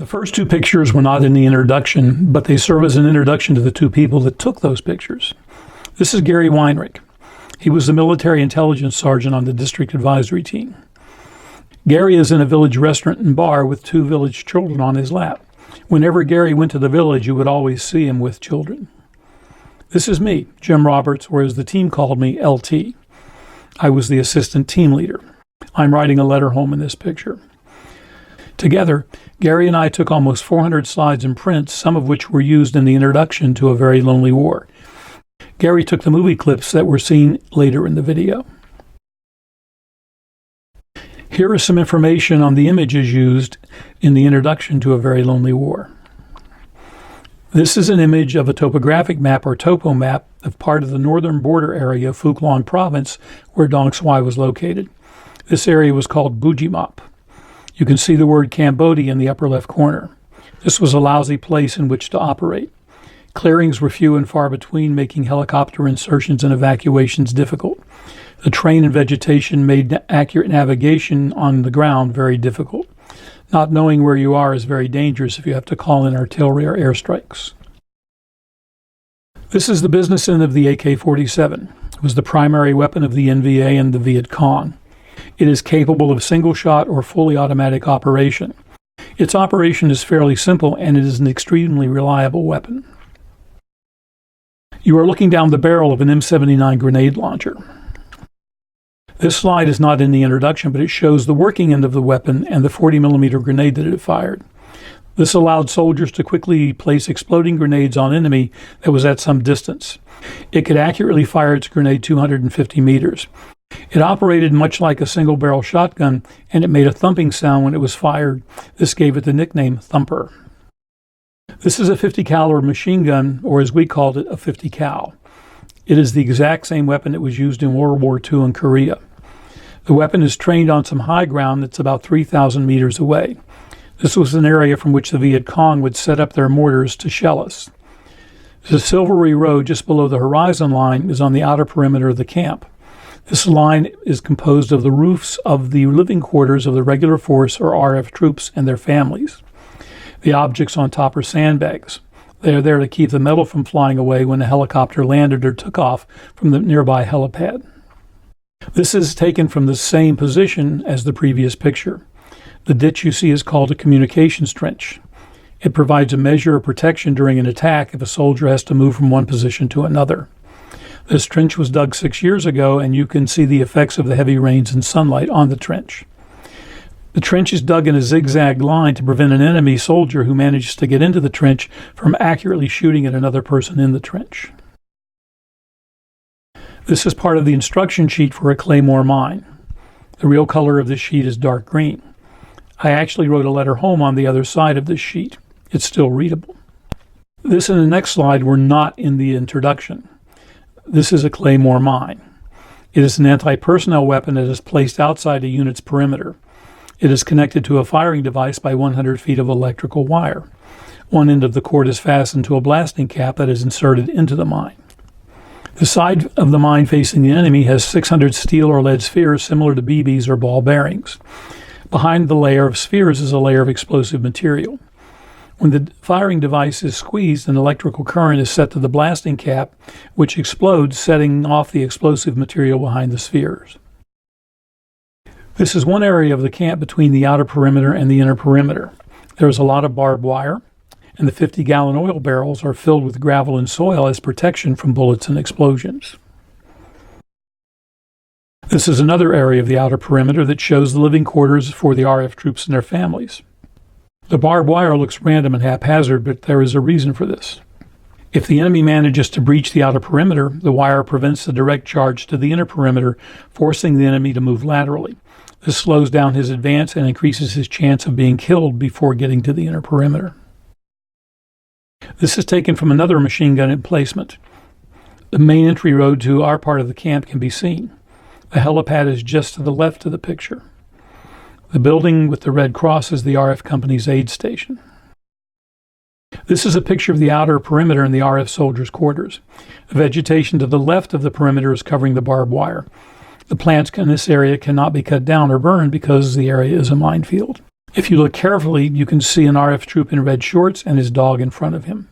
The first two pictures were not in the introduction, but they serve as an introduction to the two people that took those pictures. This is Gary Weinrich. He was the military intelligence sergeant on the district advisory team. Gary is in a village restaurant and bar with two village children on his lap. Whenever Gary went to the village, you would always see him with children. This is me, Jim Roberts, or as the team called me, LT. I was the assistant team leader. I'm writing a letter home in this picture. Together, Gary and I took almost 400 slides and prints, some of which were used in the introduction to A Very Lonely War. Gary took the movie clips that were seen later in the video. Here is some information on the images used in the introduction to A Very Lonely War. This is an image of a topographic map or topo map of part of the northern border area of Phuc Long Province where Dong Xoai was located. This area was called Bujimop. You can see the word Cambodia in the upper left corner. This was a lousy place in which to operate. Clearings were few and far between, making helicopter insertions and evacuations difficult. The terrain and vegetation made accurate navigation on the ground very difficult. Not knowing where you are is very dangerous if you have to call in artillery or airstrikes. This is the business end of the AK-47. It was the primary weapon of the NVA and the Viet Cong. It is capable of single-shot or fully automatic operation. Its operation is fairly simple, and it is an extremely reliable weapon. You are looking down the barrel of an M79 grenade launcher. This slide is not in the introduction, but it shows the working end of the weapon and the 40mm grenade that it fired. This allowed soldiers to quickly place exploding grenades on enemy that was at some distance. It could accurately fire its grenade 250 meters. It operated much like a single-barrel shotgun, and it made a thumping sound when it was fired. This gave it the nickname Thumper. This is a 50 caliber machine gun, or as we called it, a 50 cal. It is the exact same weapon that was used in World War II in Korea. The weapon is trained on some high ground that's about 3,000 meters away. This was an area from which the Viet Cong would set up their mortars to shell us. The Silvery Road just below the horizon line is on the outer perimeter of the camp. This line is composed of the roofs of the living quarters of the regular force or RF troops and their families. The objects on top are sandbags. They are there to keep the metal from flying away when a helicopter landed or took off from the nearby helipad. This is taken from the same position as the previous picture. The ditch you see is called a communications trench. It provides a measure of protection during an attack if a soldier has to move from one position to another. This trench was dug 6 years ago, and you can see the effects of the heavy rains and sunlight on the trench. The trench is dug in a zigzag line to prevent an enemy soldier who manages to get into the trench from accurately shooting at another person in the trench. This is part of the instruction sheet for a claymore mine. The real color of this sheet is dark green. I actually wrote a letter home on the other side of this sheet. It's still readable. This and the next slide were not in the introduction. This is a claymore mine. It is an anti-personnel weapon that is placed outside a unit's perimeter. It is connected to a firing device by 100 feet of electrical wire. One end of the cord is fastened to a blasting cap that is inserted into the mine. The side of the mine facing the enemy has 600 steel or lead spheres similar to BBs or ball bearings. Behind the layer of spheres is a layer of explosive material. When the firing device is squeezed, an electrical current is set to the blasting cap, which explodes, setting off the explosive material behind the spheres. This is one area of the camp between the outer perimeter and the inner perimeter. There is a lot of barbed wire, and the 50-gallon oil barrels are filled with gravel and soil as protection from bullets and explosions. This is another area of the outer perimeter that shows the living quarters for the RF troops and their families. The barbed wire looks random and haphazard, but there is a reason for this. If the enemy manages to breach the outer perimeter, the wire prevents the direct charge to the inner perimeter, forcing the enemy to move laterally. This slows down his advance and increases his chance of being killed before getting to the inner perimeter. This is taken from another machine gun emplacement. The main entry road to our part of the camp can be seen. The helipad is just to the left of the picture. The building with the red cross is the RF company's aid station. This is a picture of the outer perimeter and the RF soldiers' quarters. The vegetation to the left of the perimeter is covering the barbed wire. The plants in this area cannot be cut down or burned because the area is a minefield. If you look carefully, you can see an RF troop in red shorts and his dog in front of him.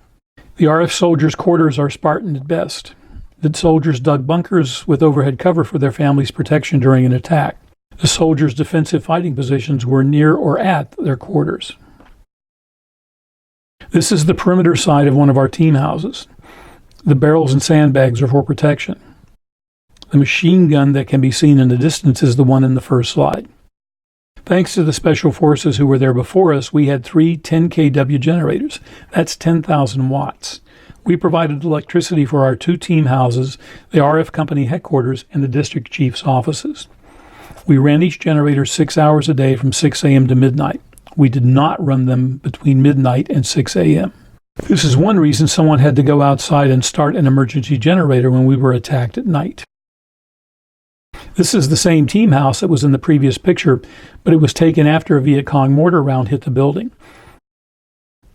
The RF soldiers' quarters are Spartan at best. The soldiers dug bunkers with overhead cover for their families' protection during an attack. The soldiers' defensive fighting positions were near or at their quarters. This is the perimeter side of one of our team houses. The barrels and sandbags are for protection. The machine gun that can be seen in the distance is the one in the first slide. Thanks to the special forces who were there before us, we had 3 10 kW generators. That's 10,000 watts. We provided electricity for our 2 team houses, the RF company headquarters, and the district chief's offices. We ran each generator 6 hours a day from 6 a.m. to midnight. We did not run them between midnight and 6 a.m. This is one reason someone had to go outside and start an emergency generator when we were attacked at night. This is the same team house that was in the previous picture, but it was taken after a Viet Cong mortar round hit the building.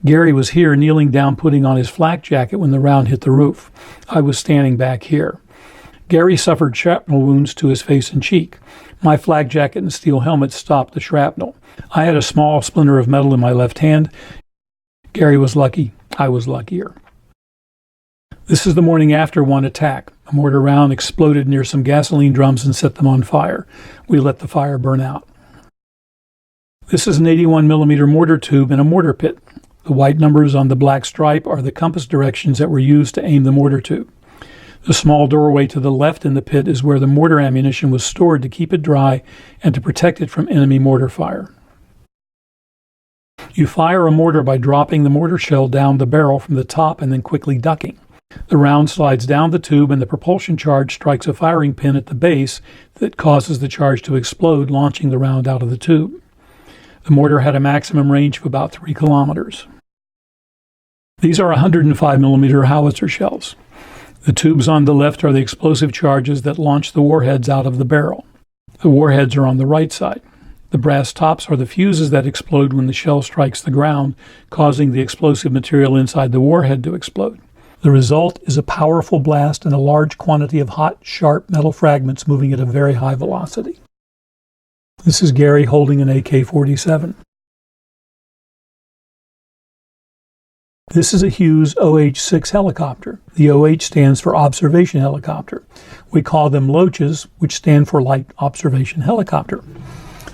Gary was here kneeling down putting on his flak jacket when the round hit the roof. I was standing back here. Gary suffered shrapnel wounds to his face and cheek. My flak jacket and steel helmet stopped the shrapnel. I had a small splinter of metal in my left hand. Gary was lucky. I was luckier. This is the morning after one attack. A mortar round exploded near some gasoline drums and set them on fire. We let the fire burn out. This is an 81 millimeter mortar tube in a mortar pit. The white numbers on the black stripe are the compass directions that were used to aim the mortar tube. The small doorway to the left in the pit is where the mortar ammunition was stored to keep it dry and to protect it from enemy mortar fire. You fire a mortar by dropping the mortar shell down the barrel from the top and then quickly ducking. The round slides down the tube and the propulsion charge strikes a firing pin at the base that causes the charge to explode, launching the round out of the tube. The mortar had a maximum range of about 3 kilometers. These are 105 millimeter howitzer shells. The tubes on the left are the explosive charges that launch the warheads out of the barrel. The warheads are on the right side. The brass tops are the fuses that explode when the shell strikes the ground, causing the explosive material inside the warhead to explode. The result is a powerful blast and a large quantity of hot, sharp metal fragments moving at a very high velocity. This is Gary holding an AK-47. This is a Hughes OH-6 helicopter. The OH stands for Observation Helicopter. We call them Loaches, which stand for Light Observation Helicopter.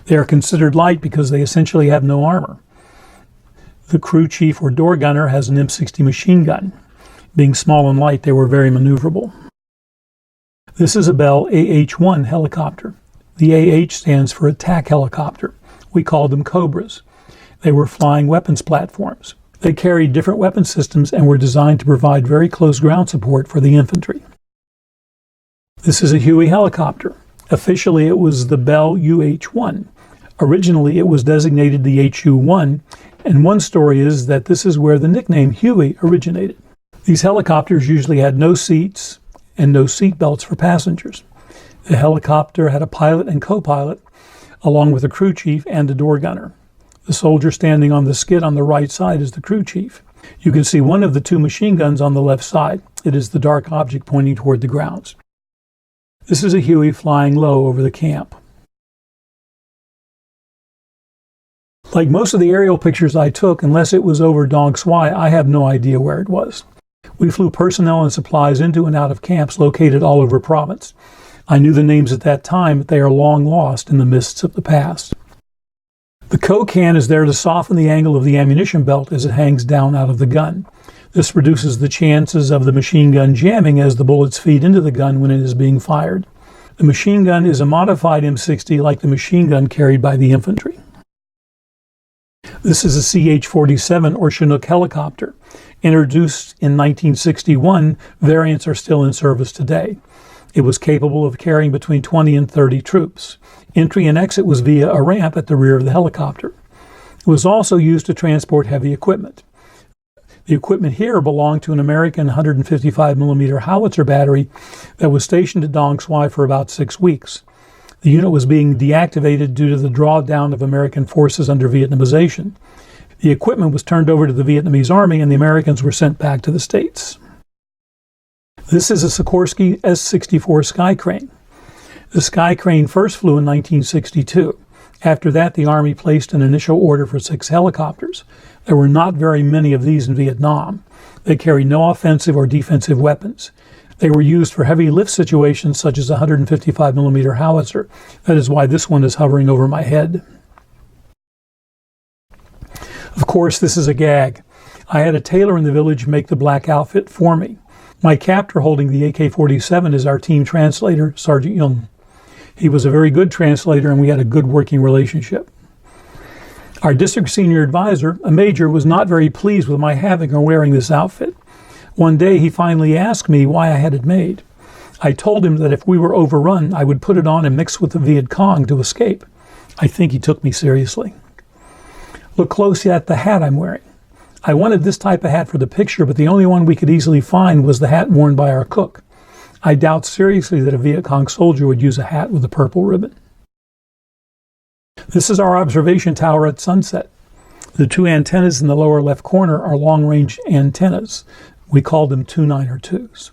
They are considered light because they essentially have no armor. The crew chief or door gunner has an M60 machine gun. Being small and light, they were very maneuverable. This is a Bell AH-1 helicopter. The AH stands for Attack Helicopter. We called them Cobras. They were flying weapons platforms. They carried different weapon systems and were designed to provide very close ground support for the infantry. This is a Huey helicopter. Officially, it was the Bell UH-1. Originally, it was designated the HU-1, and one story is that this is where the nickname Huey originated. These helicopters usually had no seats and no seat belts for passengers. The helicopter had a pilot and co-pilot, along with a crew chief and a door gunner. The soldier standing on the skid on the right side is the crew chief. You can see one of the 2 machine guns on the left side. It is the dark object pointing toward the grounds. This is a Huey flying low over the camp. Like most of the aerial pictures I took, unless it was over Dong Xuai, I have no idea where it was. We flew personnel and supplies into and out of camps located all over province. I knew the names at that time, but they are long lost in the mists of the past. The co-can is there to soften the angle of the ammunition belt as it hangs down out of the gun. This reduces the chances of the machine gun jamming as the bullets feed into the gun when it is being fired. The machine gun is a modified M60 like the machine gun carried by the infantry. This is a CH-47 or Chinook helicopter. Introduced in 1961, variants are still in service today. It was capable of carrying between 20 and 30 troops. Entry and exit was via a ramp at the rear of the helicopter. It was also used to transport heavy equipment. The equipment here belonged to an American 155 millimeter howitzer battery that was stationed at Dong Xuai for about 6 weeks. The unit was being deactivated due to the drawdown of American forces under Vietnamization. The equipment was turned over to the Vietnamese army and the Americans were sent back to the States. This is a Sikorsky S-64 Sky Crane. The Sky Crane first flew in 1962. After that, the Army placed an initial order for 6 helicopters. There were not very many of these in Vietnam. They carried no offensive or defensive weapons. They were used for heavy lift situations such as a 155 millimeter howitzer. That is why this one is hovering over my head. Of course, this is a gag. I had a tailor in the village make the black outfit for me. My captor holding the AK-47 is our team translator, Sergeant Young. He was a very good translator and we had a good working relationship. Our district senior advisor, a major, was not very pleased with my having or wearing this outfit. One day he finally asked me why I had it made. I told him that if we were overrun, I would put it on and mix with the Viet Cong to escape. I think he took me seriously. Look closely at the hat I'm wearing. I wanted this type of hat for the picture, but the only one we could easily find was the hat worn by our cook. I doubt seriously that a Viet Cong soldier would use a hat with a purple ribbon. This is our observation tower at sunset. The 2 antennas in the lower left corner are long-range antennas. We call them 292s.